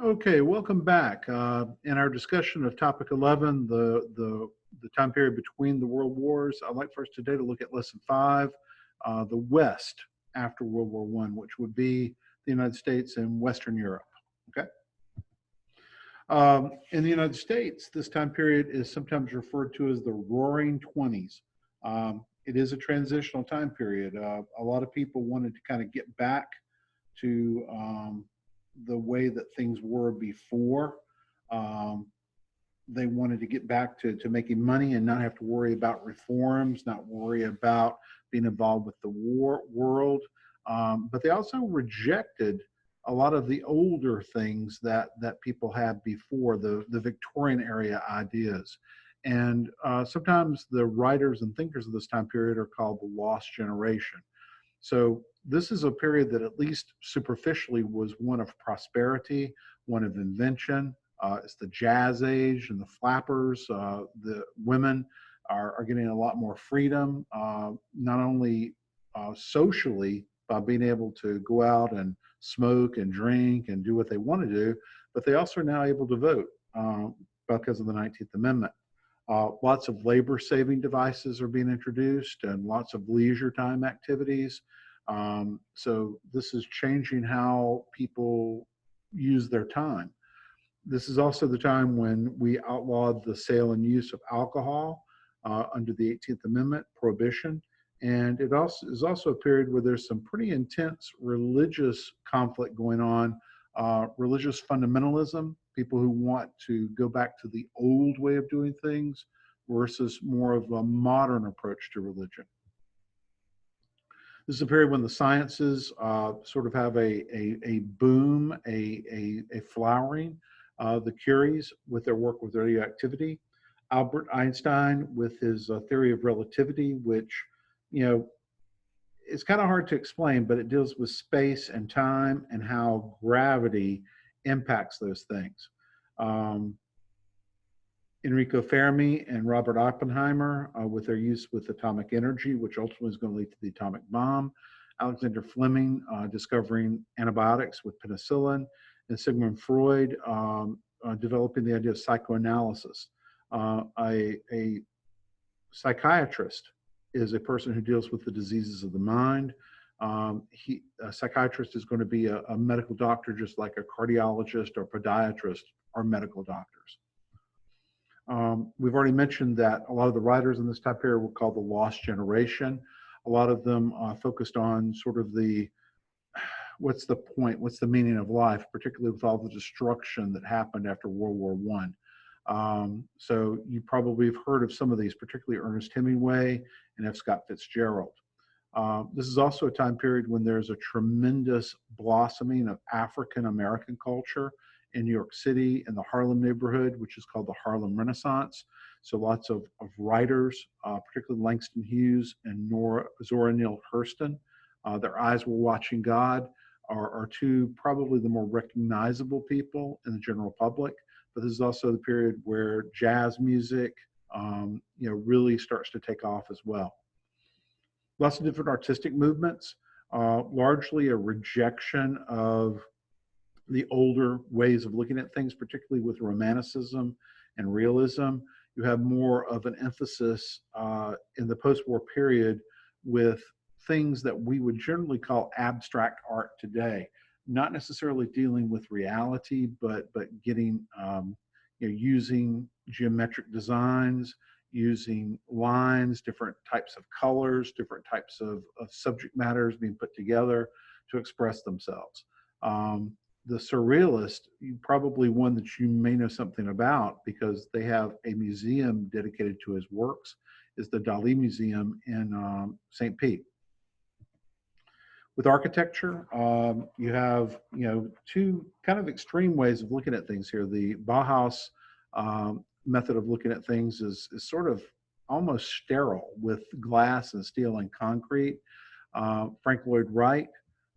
Okay, welcome back. In our discussion of topic 11, the time period between the world wars, I'd like for us today to look at lesson 5, the West after World War One, which would be the United States and Western Europe. Okay. In the United States, this time period is sometimes referred to as the Roaring Twenties. It is a transitional time period. A lot of people wanted to kind of get back to the way that things were before. Um, they wanted to get back to making money and not have to worry about reforms, not worry about being involved with the world. But they also rejected a lot of the older things that people had before, the Victorian area ideas. And sometimes the writers and thinkers of this time period are called the lost generation. So this is a period that at least superficially was one of prosperity, one of invention. It's the jazz age and the flappers. The women are getting a lot more freedom, not only socially by being able to go out and smoke and drink and do what they want to do, but they also are now able to vote because of the 19th Amendment. Lots of labor saving devices are being introduced and lots of leisure time activities. So this is changing how people use their time. This is also the time when we outlawed the sale and use of alcohol under the 18th Amendment, prohibition. And it also is also a period where there's some pretty intense religious conflict going on, religious fundamentalism, people who want to go back to the old way of doing things versus more of a modern approach to religion. This is a period when the sciences sort of have a boom, a flowering. The Curies with their work with radioactivity, Albert Einstein with his theory of relativity, which, you know, it's kind of hard to explain, but it deals with space and time and how gravity impacts those things. Enrico Fermi and Robert Oppenheimer with their use with atomic energy, which ultimately is going to lead to the atomic bomb. Alexander Fleming discovering antibiotics with penicillin, and Sigmund Freud developing the idea of psychoanalysis. A psychiatrist is a person who deals with the diseases of the mind. A psychiatrist is going to be a medical doctor, just like a cardiologist or podiatrist are medical doctors. We've already mentioned that a lot of the writers in this time period were called the lost generation. A lot of them focused on sort of what's the point, what's the meaning of life, particularly with all the destruction that happened after World War I. So you probably have heard of some of these, particularly Ernest Hemingway and F. Scott Fitzgerald. This is also a time period when there's a tremendous blossoming of African American culture in New York City in the Harlem neighborhood, which is called the Harlem Renaissance. So lots of writers, particularly Langston Hughes and Zora Neale Hurston, their eyes were watching God, are two probably the more recognizable people in the general public. But this is also the period where jazz music, really starts to take off as well. Lots of different artistic movements, largely a rejection of the older ways of looking at things, particularly with romanticism and realism. You have more of an emphasis in the post-war period with things that we would generally call abstract art today, not necessarily dealing with reality, but getting, using geometric designs, using lines, different types of colors, different types of subject matters being put together to express themselves. The surrealist, probably one that you may know something about because they have a museum dedicated to his works, is the Dali Museum in St. Pete. With architecture, you have two kind of extreme ways of looking at things here. The Bauhaus method of looking at things is sort of almost sterile with glass and steel and concrete. Frank Lloyd Wright,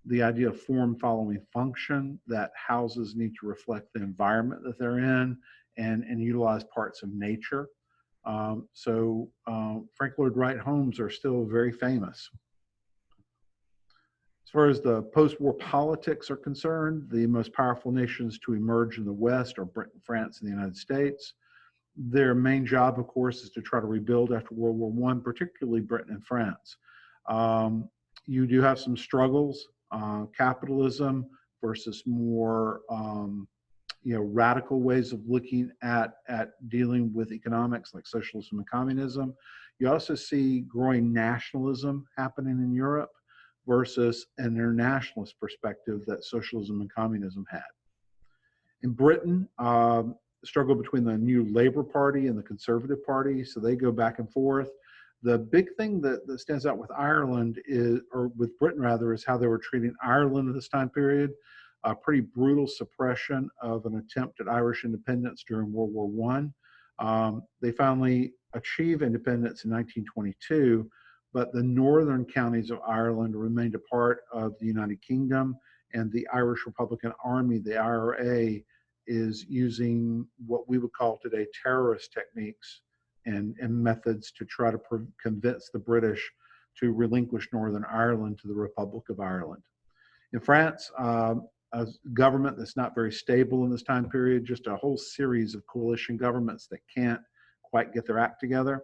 the idea of form following function, that houses need to reflect the environment that they're in and utilize parts of nature. Frank Lloyd Wright homes are still very famous. As far as the post-war politics are concerned, the most powerful nations to emerge in the West are Britain, France, and the United States. Their main job, of course, is to try to rebuild after World War I, particularly Britain and France. You do have some struggles, capitalism versus more radical ways of looking at dealing with economics like socialism and communism. You also see growing nationalism happening in Europe versus an internationalist perspective that socialism and communism had. In Britain, struggle between the new Labour Party and the Conservative Party, so they go back and forth. The big thing that stands out with Ireland is, or with Britain rather, is how they were treating Ireland at this time period. A pretty brutal suppression of an attempt at Irish independence during World War I. They finally achieved independence in 1922, but the northern counties of Ireland remained a part of the United Kingdom, and the Irish Republican Army, the IRA, is using what we would call today terrorist techniques and methods to try to convince the British to relinquish Northern Ireland to the Republic of Ireland. In France, a government that's not very stable in this time period, just a whole series of coalition governments that can't quite get their act together.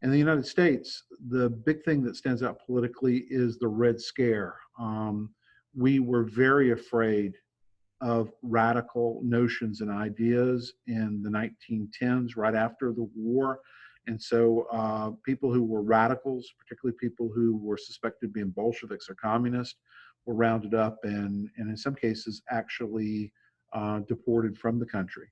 In the United States, the big thing that stands out politically is the Red Scare. We were very afraid of radical notions and ideas in the 1910s, right after the war. And so people who were radicals, particularly people who were suspected of being Bolsheviks or communists, were rounded up and in some cases actually deported from the country.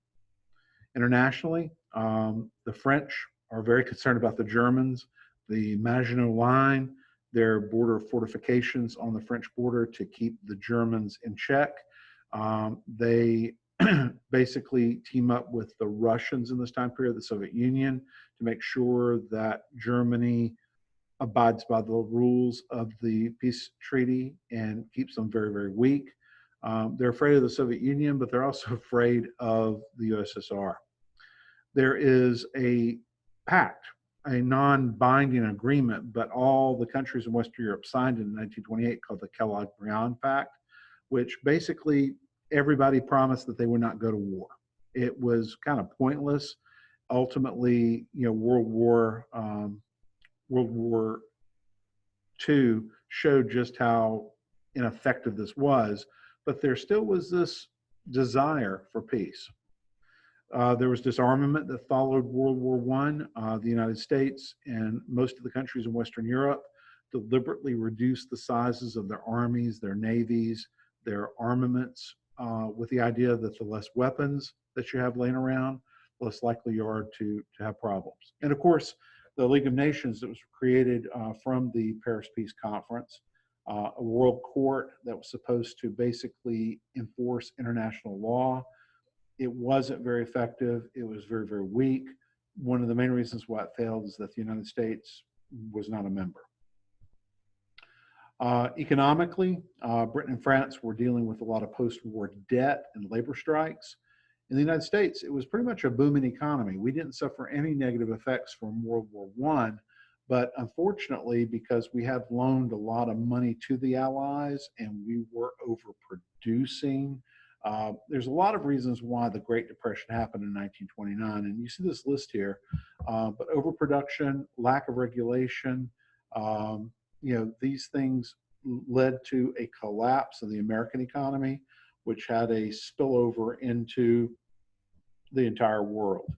Internationally, the French are very concerned about the Germans. The Maginot Line, their border fortifications on the French border to keep the Germans in check. They basically team up with the Russians in this time period, the Soviet Union, to make sure that Germany abides by the rules of the peace treaty and keeps them very, very weak. They're afraid of the Soviet Union, but they're also afraid of the USSR. There is a pact, a non-binding agreement, but all the countries in Western Europe signed in 1928 called the Kellogg-Briand Pact, which basically everybody promised that they would not go to war. It was kind of pointless. Ultimately, World War II showed just how ineffective this was, but there still was this desire for peace. There was disarmament that followed World War I. The United States and most of the countries in Western Europe deliberately reduced the sizes of their armies, their navies, their armaments, with the idea that the less weapons that you have laying around, the less likely you are to have problems. And of course, the League of Nations that was created from the Paris Peace Conference, a world court that was supposed to basically enforce international law. It wasn't very effective. It was very, very weak. One of the main reasons why it failed is that the United States was not a member. Economically, Britain and France were dealing with a lot of post-war debt and labor strikes. In the United States, it was pretty much a booming economy. We didn't suffer any negative effects from World War I, but unfortunately, because we have loaned a lot of money to the Allies and we were overproducing, there's a lot of reasons why the Great Depression happened in 1929, and you see this list here, but overproduction, lack of regulation, these things led to a collapse of the American economy, which had a spillover into the entire world.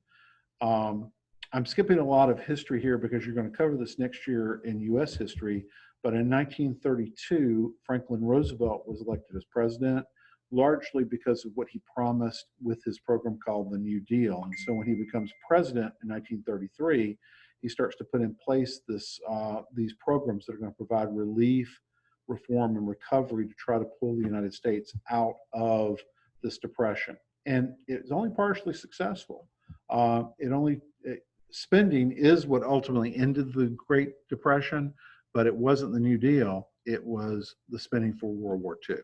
I'm skipping a lot of history here because you're going to cover this next year in U.S. history, but in 1932, Franklin Roosevelt was elected as president, largely because of what he promised with his program called the New Deal. And so when he becomes president in 1933, he starts to put in place these programs that are going to provide relief, reform, and recovery to try to pull the United States out of this depression. And it's only partially successful. Spending is what ultimately ended the Great Depression, but it wasn't the New Deal. It was the spending for World War II.